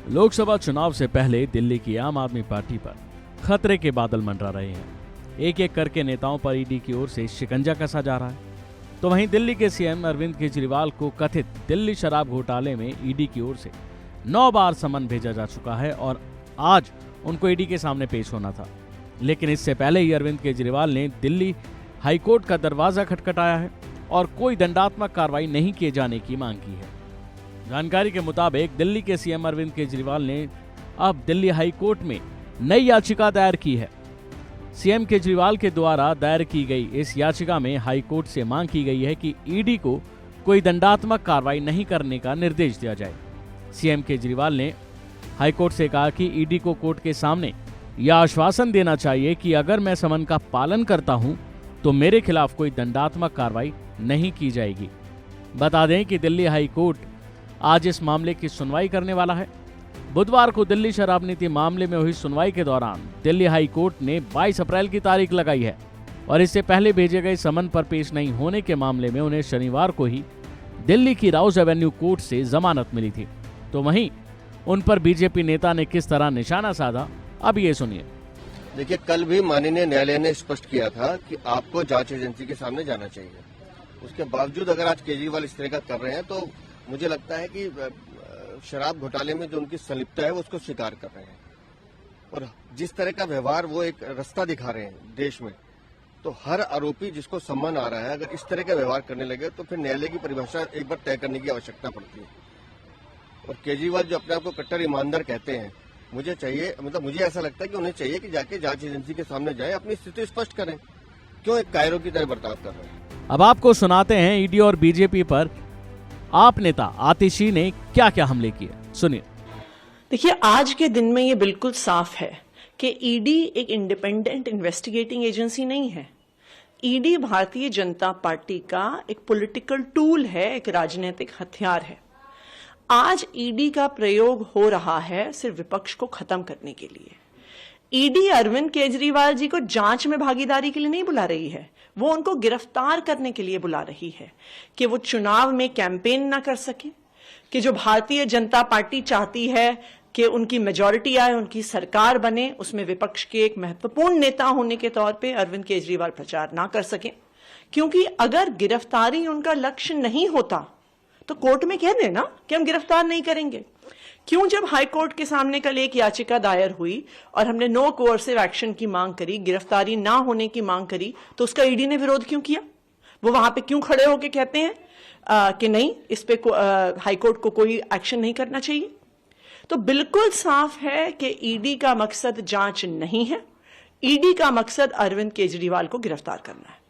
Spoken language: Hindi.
लोकसभा चुनाव से पहले दिल्ली की आम आदमी पार्टी पर खतरे के बादल मंडरा रहे हैं। एक एक करके नेताओं पर ईडी की ओर से शिकंजा कसा जा रहा है। तो वहीं दिल्ली के सीएम अरविंद केजरीवाल को कथित दिल्ली शराब घोटाले में ईडी की ओर से 9 बार समन भेजा जा चुका है और आज उनको ईडी के सामने पेश होना था। लेकिन इससे पहले ही अरविंद केजरीवाल ने दिल्ली हाईकोर्ट का दरवाजा खटखटाया है और कोई दंडात्मक कार्रवाई नहीं किए जाने की मांग की है। जानकारी के मुताबिक दिल्ली के सीएम अरविंद केजरीवाल ने अब दिल्ली हाईकोर्ट में नई याचिका दायर की है। सीएम केजरीवाल के द्वारा दायर की गई इस याचिका में हाईकोर्ट से मांग की गई है कि ईडी को कोई दंडात्मक कार्रवाई नहीं करने का निर्देश दिया जाए। सीएम केजरीवाल ने हाईकोर्ट से कहा कि ईडी को कोर्ट के सामने यह आश्वासन देना चाहिए कि अगर मैं समन का पालन करता हूं तो मेरे खिलाफ कोई दंडात्मक कार्रवाई नहीं की जाएगी। बता दें कि दिल्ली हाईकोर्ट आज इस मामले की सुनवाई करने वाला है। बुधवार को दिल्ली शराब नीति मामले में हुई सुनवाई के दौरान दिल्ली हाईकोर्ट ने 22 अप्रैल की तारीख लगाई है और इससे पहले भेजे गए समन पर पेश नहीं होने के मामले में उन्हें शनिवार को ही दिल्ली की राउज एवेन्यू कोर्ट से जमानत मिली थी। तो वहीं उन पर बीजेपी नेता ने किस तरह निशाना साधा, अब ये सुनिए। देखिए, कल भी माननीय न्यायालय ने स्पष्ट किया था कि आपको जांच एजेंसी के सामने जाना चाहिए। उसके बावजूद अगर आज केजरीवाल इस तरह का कर रहे हैं तो मुझे लगता है कि शराब घोटाले में जो उनकी संलिप्तता है वो उसको स्वीकार कर रहे हैं और जिस तरह का व्यवहार वो एक रास्ता दिखा रहे हैं देश में, तो हर आरोपी जिसको सम्मान आ रहा है अगर इस तरह का व्यवहार करने लगे तो फिर न्यायालय की परिभाषा एक बार तय करने की आवश्यकता पड़ती है। और केजरीवाल जो अपने आप को कट्टर ईमानदार कहते हैं, मुझे ऐसा लगता है कि उन्हें चाहिए कि जाके जांच एजेंसी के सामने जाए, अपनी स्थिति स्पष्ट करें। क्यों एक कायरों की तरह बर्ताव कर रहे हैं। अब आपको सुनाते हैं ईडी और बीजेपी पर आप नेता आतिशी ने क्या क्या हमले किए, सुनिए। देखिए, आज के दिन में ये बिल्कुल साफ है कि ईडी एक इंडिपेंडेंट इन्वेस्टिगेटिंग एजेंसी नहीं है। ईडी भारतीय जनता पार्टी का एक पॉलिटिकल टूल है, एक राजनीतिक हथियार है। आज ईडी का प्रयोग हो रहा है सिर्फ विपक्ष को खत्म करने के लिए। ईडी अरविंद केजरीवाल जी को जांच में भागीदारी के लिए नहीं बुला रही है, वो उनको गिरफ्तार करने के लिए बुला रही है कि वो चुनाव में कैंपेन ना कर सके, कि जो भारतीय जनता पार्टी चाहती है कि उनकी मेजॉरिटी आए, उनकी सरकार बने, उसमें विपक्ष के एक महत्वपूर्ण नेता होने के तौर पे अरविंद केजरीवाल प्रचार ना कर सके। क्योंकि अगर गिरफ्तारी उनका लक्ष्य नहीं होता तो कोर्ट में कह देना कि हम गिरफ्तार नहीं करेंगे। क्यों जब हाई कोर्ट के सामने कल एक याचिका दायर हुई और हमने नो कोअर्सिव एक्शन की मांग करी, गिरफ्तारी ना होने की मांग करी, तो उसका ईडी ने विरोध क्यों किया? वो वहां पे क्यों खड़े होके कहते हैं कि नहीं, इस पे हाई कोर्ट को कोई एक्शन नहीं करना चाहिए? तो बिल्कुल साफ है कि ईडी का मकसद जांच नहीं है, ईडी का मकसद अरविंद केजरीवाल को गिरफ्तार करना है।